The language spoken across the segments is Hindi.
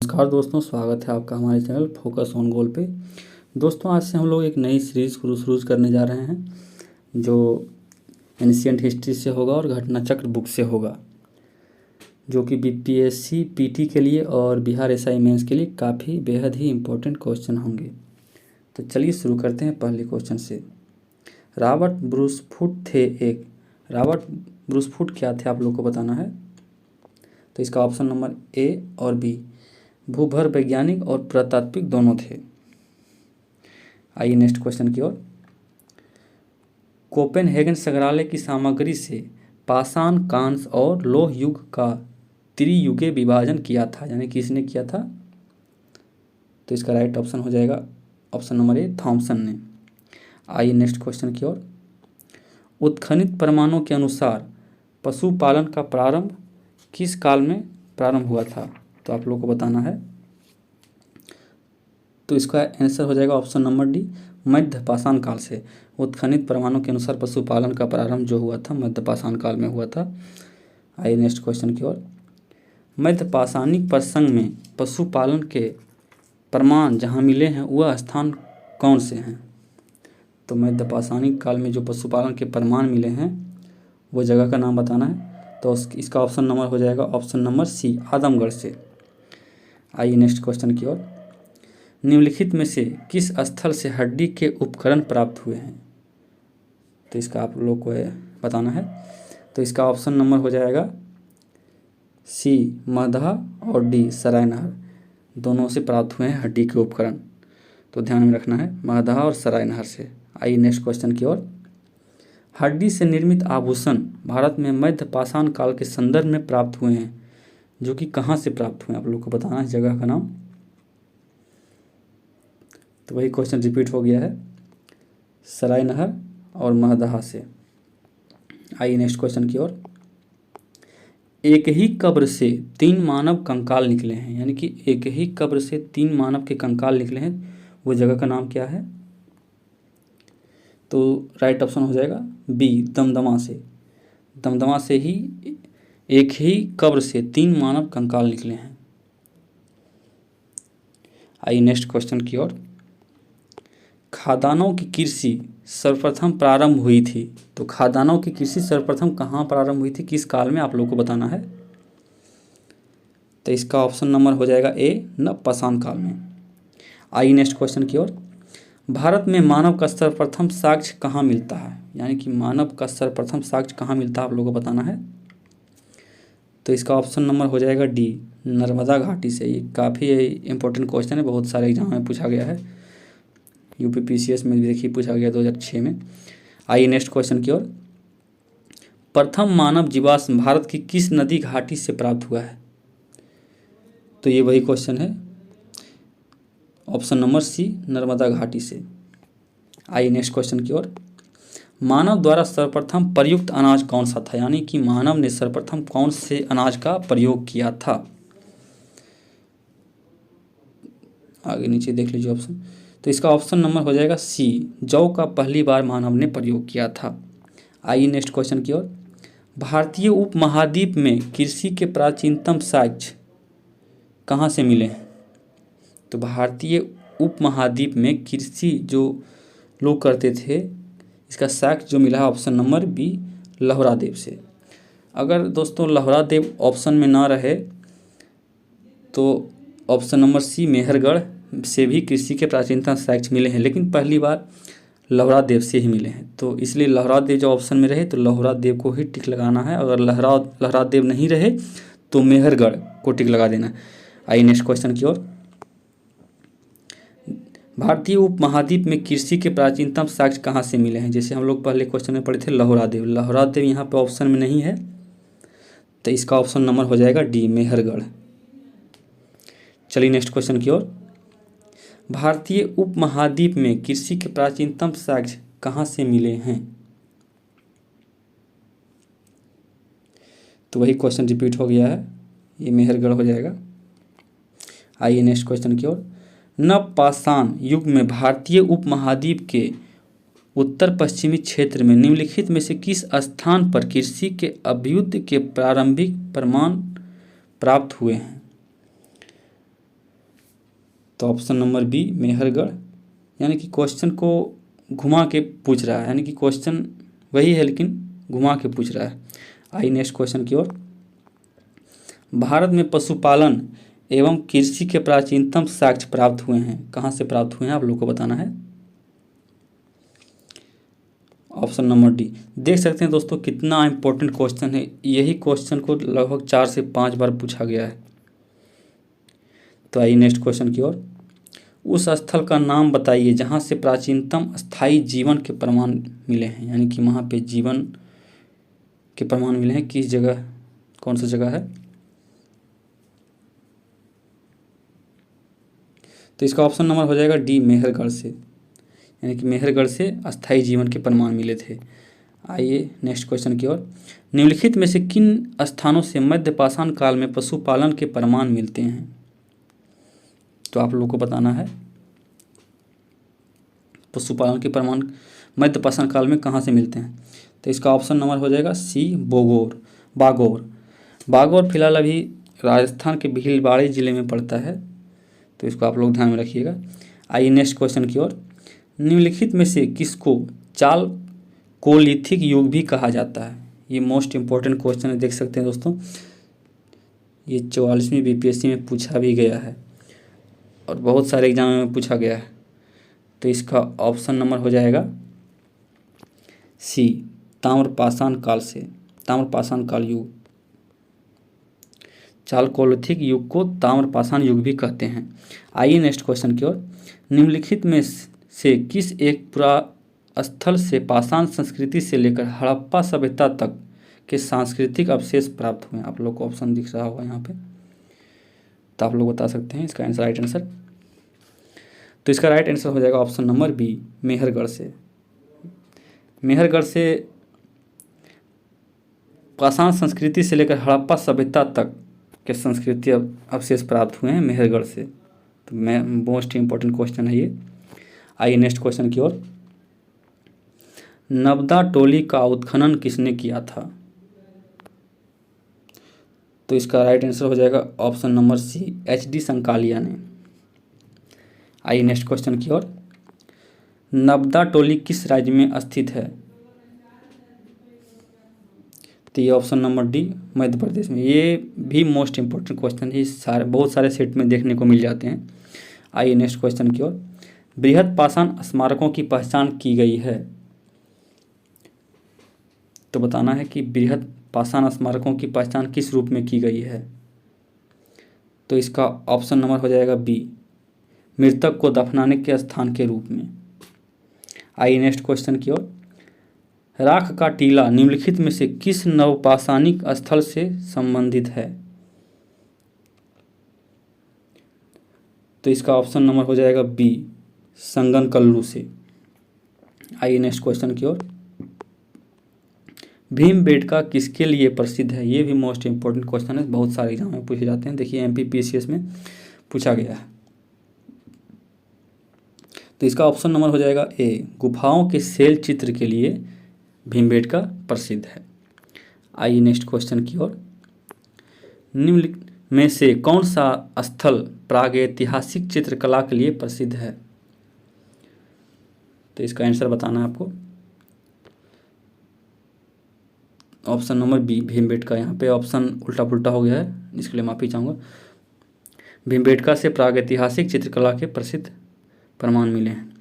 नमस्कार दोस्तों, स्वागत है आपका हमारे चैनल फोकस ऑन गोल पे। दोस्तों, आज से हम लोग एक नई सीरीज़ शुरू करने जा रहे हैं जो एंशिएंट हिस्ट्री से होगा और घटना चक्र बुक से होगा, जो कि बीपीएससी पीटी के लिए और बिहार एसआई मेंस के लिए काफ़ी बेहद ही इम्पोर्टेंट क्वेश्चन होंगे। तो चलिए शुरू करते हैं पहले क्वेश्चन से। रॉबर्ट ब्रूस फुट थे एक। रॉबर्ट ब्रूस फुट क्या थे आप लोग को बताना है। तो इसका ऑप्शन नंबर ए और बी भूभर वैज्ञानिक और पुरातात्विक दोनों थे। आइए नेक्स्ट क्वेश्चन की ओर। कोपेनहेगन संग्रहालय की सामग्री से पाषाण, कांस्य और लोह युग का त्रियुगीय विभाजन किया था, यानी किसने किया था। तो इसका राइट ऑप्शन हो जाएगा ऑप्शन नंबर ए, थॉमसन ने। आइए नेक्स्ट क्वेश्चन की ओर। उत्खनित प्रमाणों के अनुसार पशुपालन का प्रारंभ किस काल में प्रारंभ हुआ था, तो आप लोग को बताना है। तो इसका आंसर हो जाएगा ऑप्शन नंबर डी, मध्य पाषाण काल से। उत्खनित प्रमाणों के अनुसार पशुपालन का प्रारंभ जो हुआ था मध्य पाषाण काल में हुआ था। आइए नेक्स्ट क्वेश्चन की ओर। मध्य पाषाणिक प्रसंग में पशुपालन के प्रमाण जहाँ मिले हैं वह स्थान कौन से हैं। तो मध्य पाषाणिक काल में जो पशुपालन के प्रमाण मिले हैं वो जगह का नाम बताना है। तो इसका ऑप्शन नंबर हो जाएगा ऑप्शन नंबर सी, आदमगढ़ से। आइए नेक्स्ट क्वेश्चन की ओर। निम्नलिखित में से किस स्थल से हड्डी के उपकरण प्राप्त हुए हैं, तो इसका आप लोग को बताना है। तो इसका ऑप्शन नंबर हो जाएगा सी, महदहा, और डी, सरायनहर। दोनों से प्राप्त हुए हैं हड्डी के उपकरण, तो ध्यान में रखना है, महदहा और सरायनहर से। आइए नेक्स्ट क्वेश्चन की ओर। हड्डी से निर्मित आभूषण भारत में मध्य पाषाण काल के संदर्भ में प्राप्त हुए हैं, जो कि कहाँ से प्राप्त हुए हैं आप लोग को बताना है जगह का नाम। तो वही क्वेश्चन रिपीट हो गया है, सरायनहर और महदहा से। आइए नेक्स्ट क्वेश्चन की ओर। एक ही कब्र से 3 मानव कंकाल निकले हैं, यानी कि एक ही कब्र से 3 मानव के कंकाल निकले हैं, वो जगह का नाम क्या है। तो राइट ऑप्शन हो जाएगा बी, दमदमा से। दमदमा से ही एक ही कब्र से 3 मानव कंकाल निकले हैं। आइए नेक्स्ट क्वेश्चन की ओर। खादानों की कृषि सर्वप्रथम प्रारंभ हुई थी, तो खादानों की कृषि सर्वप्रथम कहाँ प्रारंभ हुई थी, किस काल में आप लोग को बताना है। तो इसका ऑप्शन नंबर हो जाएगा ए, नवपाषाण काल में। आइए नेक्स्ट क्वेश्चन की ओर। भारत में मानव का सर्वप्रथम साक्ष्य कहाँ मिलता है, यानी कि मानव का सर्वप्रथम साक्ष्य कहाँ मिलता है आप लोगों को बताना है। तो इसका ऑप्शन नंबर हो जाएगा डी, नर्मदा घाटी से। ये काफ़ी इंपॉर्टेंट क्वेश्चन है, बहुत सारे एग्जाम में पूछा गया है, यूपीपीसीएस में भी देखिए पूछा गया 2006 में। आइए नेक्स्ट क्वेश्चन की ओर। प्रथम मानव जीवाश्म भारत की किस नदी घाटी से प्राप्त हुआ है, तो ये वही क्वेश्चन है, ऑप्शन नंबर सी, नर्मदा घाटी से। आइए नेक्स्ट क्वेश्चन की ओर। मानव द्वारा सर्वप्रथम प्रयुक्त अनाज कौन सा था, यानी कि मानव ने सर्वप्रथम कौन से अनाज का प्रयोग किया था। आगे नीचे देख लीजिए ऑप्शन। तो इसका ऑप्शन नंबर हो जाएगा सी, जौ का पहली बार मानव ने प्रयोग किया था। आइए नेक्स्ट क्वेश्चन की ओर। भारतीय उपमहाद्वीप में कृषि के प्राचीनतम साक्ष्य कहाँ से मिले हैं, तो भारतीय उपमहाद्वीप में कृषि जो लोग करते थे इसका साक्ष्य जो मिला है ऑप्शन नंबर बी, लहौरा देव से। अगर दोस्तों लहौरा देव ऑप्शन में ना रहे तो ऑप्शन नंबर सी, मेहरगढ़ से भी कृषि के प्राचीनतम साक्ष्य मिले हैं, लेकिन पहली बार लहौरा देव से ही मिले हैं। तो इसलिए लहौरा देव जो ऑप्शन में रहे तो लहौरा देव को ही टिक लगाना है। अगर लहौरा देव नहीं रहे तो मेहरगढ़ को टिक लगा देना है। आइए नेक्स्ट क्वेश्चन की ओर। भारतीय उपमहाद्वीप में कृषि के प्राचीनतम साक्ष्य कहाँ से मिले हैं, जैसे हम लोग पहले क्वेश्चन में पढ़े थे लहौरा देव। लहौरा देव यहाँ पे ऑप्शन में नहीं है, तो इसका ऑप्शन नंबर हो जाएगा डी, मेहरगढ़। चलिए नेक्स्ट क्वेश्चन की ओर। भारतीय उपमहाद्वीप में कृषि के प्राचीनतम साक्ष्य कहाँ से मिले हैं, तो वही क्वेश्चन रिपीट हो गया है, ये मेहरगढ़ हो जाएगा। आइए नेक्स्ट क्वेश्चन की ओर। नवपाषाण युग में भारतीय उपमहाद्वीप के उत्तर पश्चिमी क्षेत्र में निम्नलिखित में से किस स्थान पर कृषि के अभ्युदय के प्रारंभिक प्रमाण प्राप्त हुए हैं। तो ऑप्शन नंबर बी मेहरगढ़, यानी कि क्वेश्चन को घुमा के पूछ रहा है, यानी कि क्वेश्चन वही है लेकिन घुमा के पूछ रहा है। आइए नेक्स्ट क्वेश्चन की ओर। भारत में पशुपालन एवं कृषि के प्राचीनतम साक्ष्य प्राप्त हुए हैं, कहाँ से प्राप्त हुए हैं आप लोग को बताना है। Option number D. देख सकते हैं दोस्तों कितना इंपॉर्टेंट क्वेश्चन है, यही क्वेश्चन को लगभग 4 से 5 बार पूछा गया है। तो आइए नेक्स्ट क्वेश्चन की ओर। उस स्थल का नाम बताइए जहाँ से प्राचीनतम स्थायी जीवन के प्रमाण मिले हैं, यानी कि वहाँ पे जीवन के प्रमाण मिले हैं, किस जगह, कौन सा जगह है। तो इसका ऑप्शन नंबर हो जाएगा डी मेहरगढ़ से, यानी कि मेहरगढ़ से अस्थायी जीवन के प्रमाण मिले थे। आइए नेक्स्ट क्वेश्चन की ओर। निम्नलिखित में से किन स्थानों से मध्य पाषाण काल में पशुपालन के प्रमाण मिलते हैं, तो आप लोगों को बताना है पशुपालन के प्रमाण मध्य पाषाण काल में कहाँ से मिलते हैं। तो इसका ऑप्शन नंबर हो जाएगा सी बागोर। बागोर फिलहाल अभी राजस्थान के भीलवाड़ा जिले में पड़ता है, तो इसको आप लोग ध्यान में रखिएगा। आइए नेक्स्ट क्वेश्चन की ओर। निम्नलिखित में से किसको चाल कोलिथिक युग भी कहा जाता है, ये मोस्ट इंपॉर्टेंट क्वेश्चन है। देख सकते हैं दोस्तों ये 44वीं बीपीएससी में पूछा भी गया है और बहुत सारे एग्जाम में पूछा गया है। तो इसका ऑप्शन नंबर हो जाएगा सी ताम्रपाषाण काल युग। चालकोलिथिक युग को ताम्रपाषाण युग भी कहते हैं। आइए नेक्स्ट क्वेश्चन की ओर। निम्नलिखित में से किस एक पुरास्थल से पाषाण संस्कृति से लेकर हड़प्पा सभ्यता तक के सांस्कृतिक अवशेष प्राप्त हुए हैं, आप लोग को ऑप्शन दिख रहा होगा यहाँ पे, तो आप लोग बता सकते हैं इसका आंसर, राइट आंसर। तो इसका राइट आंसर हो जाएगा ऑप्शन नंबर बी मेहरगढ़ से। मेहरगढ़ से पाषाण संस्कृति से लेकर हड़प्पा सभ्यता तक के संस्कृति अवशेष प्राप्त हुए हैं मेहरगढ़ से। तो मोस्ट इंपॉर्टेंट क्वेश्चन है ये। आइए नेक्स्ट क्वेश्चन की ओर। नबदा टोली का उत्खनन किसने किया था, तो इसका राइट आंसर हो जाएगा option number C HD. Sankalia ने। आइए नेक्स्ट क्वेश्चन की ओर। नबदा टोली किस राज्य में स्थित है, तो ये option number D Madhya Pradesh में। ये भी मोस्ट इंपॉर्टेंट क्वेश्चन है, बहुत सारे सेट में देखने को मिल जाते हैं। आइए नेक्स्ट क्वेश्चन की ओर। बृहद पाषाण स्मारकों की पहचान की गई है, तो बताना है कि बृहद पाषाण स्मारकों की पहचान किस रूप में की गई है। तो इसका ऑप्शन नंबर हो जाएगा बी मृतक को दफनाने के स्थान के रूप में। आइए नेक्स्ट क्वेश्चन की ओर। राख का टीला निम्नलिखित में से किस नवपाषाणिक स्थल से संबंधित है, तो इसका ऑप्शन नंबर हो जाएगा बी संगनकल्लू से। आइए नेक्स्ट क्वेश्चन की ओर। भीमबेटका किसके लिए प्रसिद्ध है, ये भी मोस्ट इंपॉर्टेंट क्वेश्चन है, बहुत सारे एग्जाम में पूछे जाते हैं। देखिए एमपीपीसीएस में पूछा गया है। तो इसका ऑप्शन नंबर हो जाएगा ए गुफाओं के शैल चित्र के लिए भीमबेटका प्रसिद्ध है। आइए नेक्स्ट क्वेश्चन की ओर। निम्नलिखित में से कौन सा स्थल प्रागैतिहासिक चित्रकला के लिए प्रसिद्ध है, तो इसका आंसर बताना है आपको। Option number B Bhimbetka. यहाँ पे ऑप्शन उल्टा पुल्टा हो गया है, इसके लिए माफ़ी चाहूँगा। भीमबेटका से प्रागैतिहासिक चित्रकला के प्रसिद्ध प्रमाण मिले हैं,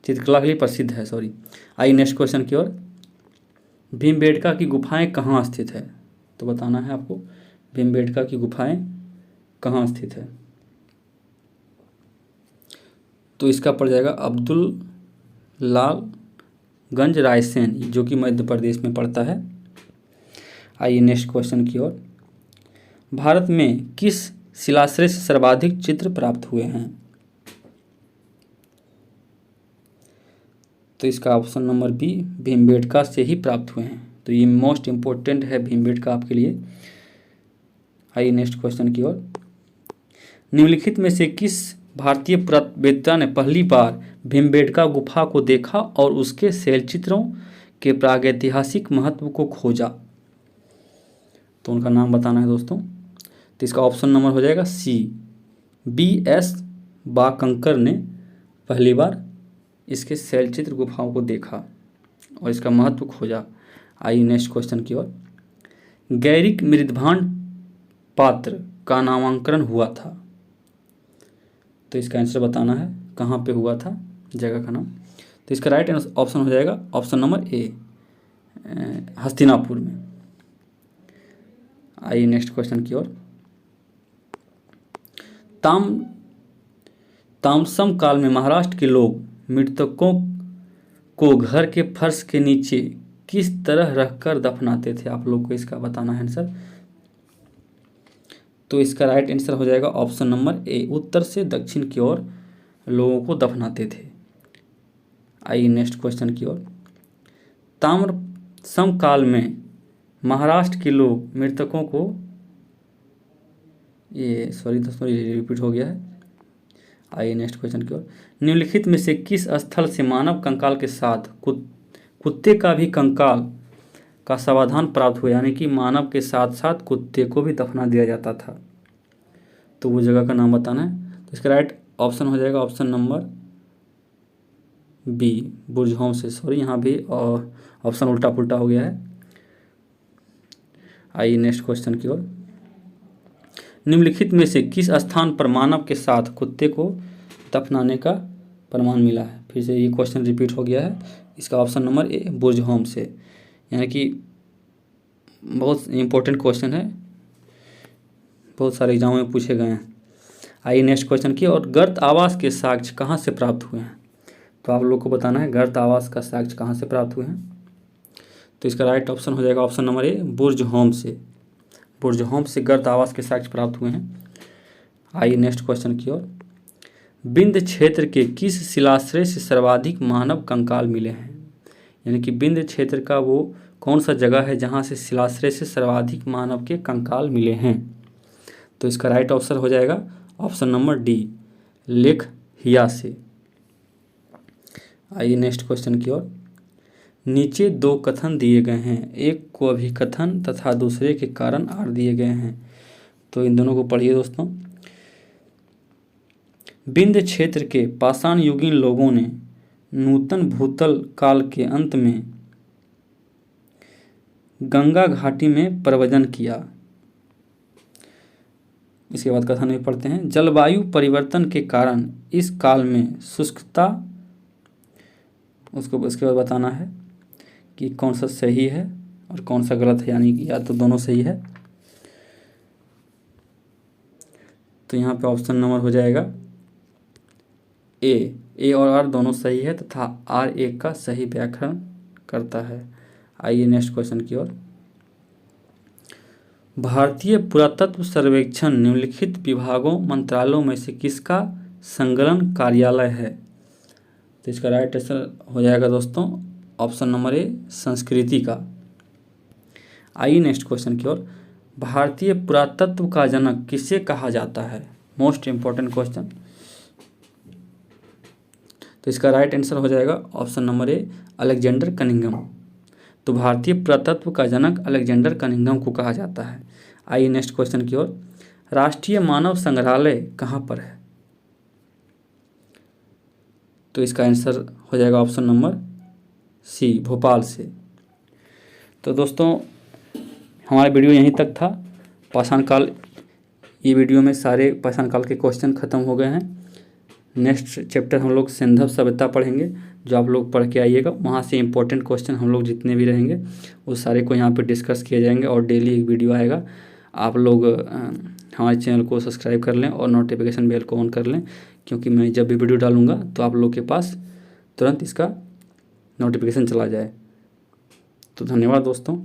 चित्रकला के लिए प्रसिद्ध है, सॉरी। आइए नेक्स्ट क्वेश्चन की ओर। भीमबेटका की गुफाएं कहाँ स्थित है, तो बताना है आपको भीमबेटका की गुफाएं कहाँ स्थित है। तो इसका पड़ जाएगा अब्दुल्लागंज रायसेन, जो कि मध्य प्रदेश में पड़ता है। आइए नेक्स्ट क्वेश्चन की ओर। भारत में किस शिलाश्रय से सर्वाधिक चित्र प्राप्त हुए हैं, तो इसका ऑप्शन नंबर बी भीमबेटका से ही प्राप्त हुए हैं। तो ये मोस्ट इंपॉर्टेंट है भीमबेटका आपके लिए। आइए नेक्स्ट क्वेश्चन की ओर। निम्नलिखित में से किस भारतीय पुरातत्ववेत्ता ने पहली बार भीमबेटका गुफा को देखा और उसके शैलचित्रों के प्रागैतिहासिक महत्व को खोजा, तो उनका नाम बताना है दोस्तों। तो इसका ऑप्शन नंबर हो जाएगा सी B.S. बाकंकर ने पहली बार इसके शैलचित्र गुफाओं को देखा और इसका महत्व खोजा। आइए नेक्स्ट क्वेश्चन की ओर। गैरिक मृदभांड पात्र का नामांकन हुआ था, तो इसका आंसर बताना है कहाँ पे हुआ था, जगह का नाम। तो इसका राइट ऑप्शन हो जाएगा ऑप्शन नंबर ए, हस्तिनापुर में। आइए नेक्स्ट क्वेश्चन की ओर। तामसम काल में महाराष्ट्र के लोग मृतकों को घर के फर्श के नीचे किस तरह रखकर दफनाते थे, आप लोग को इसका बताना है आंसर। तो इसका राइट आंसर हो जाएगा ऑप्शन नंबर ए, उत्तर से दक्षिण की ओर लोगों को दफनाते थे। आइए नेक्स्ट क्वेश्चन की ओर। ताम्रसम काल में महाराष्ट्र के लोग मृतकों को, ये सॉरी दोस्तों रिपीट हो गया है। आइए नेक्स्ट क्वेश्चन की ओर। निम्नलिखित में से किस स्थल से मानव कंकाल के साथ कुत्ते का भी कंकाल का समाधान प्राप्त हुआ, यानी कि मानव के साथ साथ कुत्ते को भी दफना दिया जाता था, तो वो जगह का नाम बताना है। तो इसका राइट ऑप्शन हो जाएगा ऑप्शन नंबर बी, बुर्जहोम से। सॉरी यहाँ भी ऑप्शन उल्टा पुल्टा हो गया है। आइए नेक्स्ट क्वेश्चन की ओर। निम्नलिखित में से किस स्थान पर मानव के साथ कुत्ते को दफनाने का प्रमाण मिला है, फिर से ये क्वेश्चन रिपीट हो गया है। इसका ऑप्शन नंबर ए, बुर्जहोम से, यानी कि बहुत इम्पोर्टेंट क्वेश्चन है, बहुत सारे एग्जामों में पूछे गए हैं। आइए नेक्स्ट क्वेश्चन की और। गर्त आवास के साक्ष्य कहाँ से प्राप्त हुए हैं, तो आप लोग को बताना है गर्त आवास का साक्ष्य कहाँ से प्राप्त हुए हैं। तो इसका राइट ऑप्शन हो जाएगा ऑप्शन नंबर ए, बुर्जहोम से। बुर्जहोम से गर्त आवास के साक्ष्य प्राप्त हुए हैं। आइए नेक्स्ट क्वेश्चन की ओर। विंध्य क्षेत्र के किस शिलाश्रय से सर्वाधिक मानव कंकाल मिले हैं, यानी कि विंध्य क्षेत्र का वो कौन सा जगह है जहाँ से शिलाश्रय से सर्वाधिक मानव के कंकाल मिले हैं। तो इसका राइट ऑप्शन हो जाएगा ऑप्शन नंबर डी, लेखहिया से। आइए नेक्स्ट क्वेश्चन की ओर। नीचे दो कथन दिए गए हैं, एक को अभिकथन तथा दूसरे के कारण आर दिए गए हैं, तो इन दोनों को पढ़िए दोस्तों। विंध्य क्षेत्र के पाषाण युगीन लोगों ने नूतन भूतल काल के अंत में गंगा घाटी में प्रव्रजन किया। इसके बाद कथन में पढ़ते हैं, जलवायु परिवर्तन के कारण इस काल में शुष्कता, उसको इसके बाद बताना है कि कौन सा सही है और कौन सा गलत है, यानी कि या तो दोनों सही है। तो यहाँ पे ऑप्शन नंबर हो जाएगा ए और आर दोनों सही है तथा आर एक का सही व्याकरण करता है। आइए नेक्स्ट क्वेश्चन की ओर। भारतीय पुरातत्व सर्वेक्षण निम्नलिखित विभागों मंत्रालयों में से किसका संकलन कार्यालय है, तो इसका राइट आंसर हो जाएगा दोस्तों ऑप्शन नंबर ए, संस्कृति का। आइए नेक्स्ट क्वेश्चन की ओर। भारतीय पुरातत्व का जनक किसे कहा जाता है, मोस्ट इंपॉर्टेंट क्वेश्चन। तो इसका राइट आंसर हो जाएगा option number A, Alexander Cunningham. तो भारतीय पुरातत्व का जनक अलेक्जेंडर कनिंघम को कहा जाता है। आइए नेक्स्ट क्वेश्चन की ओर। राष्ट्रीय मानव संग्रहालय कहाँ पर है, तो इसका आंसर हो जाएगा ऑप्शन नंबर सी, भोपाल से। तो दोस्तों हमारा वीडियो यहीं तक था। पाषाण काल, ये वीडियो में सारे पाषाण काल के क्वेश्चन ख़त्म हो गए हैं। नेक्स्ट चैप्टर हम लोग सिंधव सभ्यता पढ़ेंगे, जो आप लोग पढ़ के आइएगा। वहाँ से इंपॉर्टेंट क्वेश्चन हम लोग जितने भी रहेंगे वो सारे को यहाँ पे डिस्कस किए जाएंगे और डेली एक वीडियो आएगा। आप लोग हमारे चैनल को सब्सक्राइब कर लें और नोटिफिकेशन बेल को ऑन कर लें, क्योंकि मैं जब भी वीडियो डालूँगा तो आप लोग के पास तुरंत इसका नोटिफिकेशन चला जाए। तो धन्यवाद दोस्तों।